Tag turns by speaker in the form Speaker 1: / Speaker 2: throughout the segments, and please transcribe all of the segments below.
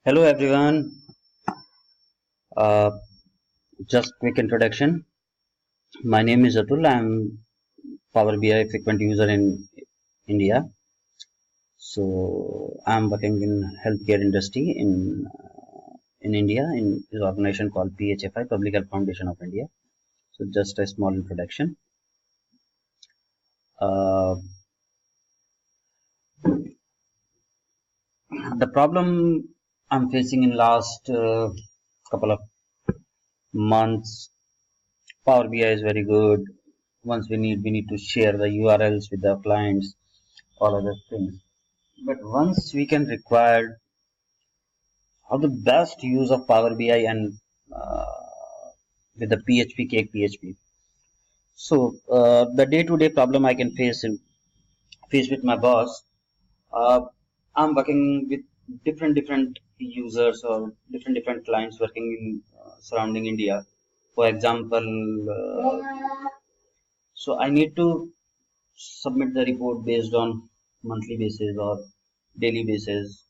Speaker 1: Hello everyone. Uh, just quick introduction. My name is Atul. I'm Power BI frequent user in India. So I'm working in healthcare industry in India in this organization called PHFI, Public Health Foundation of India. So just a small introduction. Uh, the problem I'm facing in last couple of months. Power BI is very good. Once we need to share the URLs with the clients, all other things. But once we can require how the best use of Power BI and with the PHP cake PHP. So the day-to-day problem I can face with my boss. Uh, I'm working with different users or different clients working in surrounding India. For example, so I need to submit the report based on monthly basis or daily basis.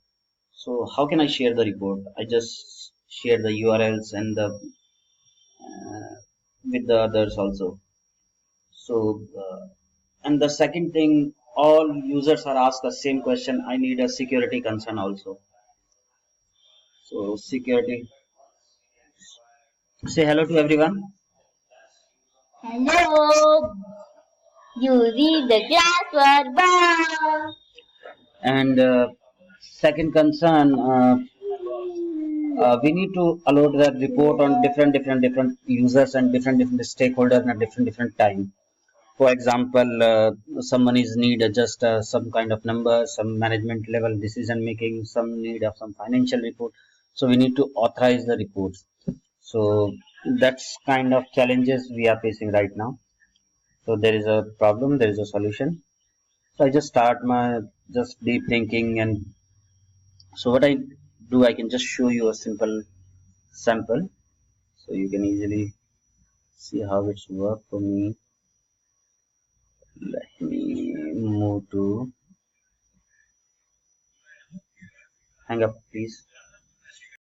Speaker 1: So how can I share the report? I just share the URLs and the with the others also. So and the second thing, all users are asked the same question. I need a security concern also. So security. Say hello to everyone.
Speaker 2: Hello, you read the classword bar.
Speaker 1: And second concern, we need to allot that report on different users and different stakeholders at different time. For example, someone is need just some kind of number, some management level decision making, some need of some financial report. So we need to authorize the reports. So that's kind of challenges we are facing right now. So there is a problem, there is a solution. So I just start my just deep thinking, and so what I do, I can just show you a simple sample so you can easily see how it's work for me. Let me move to hang up, please.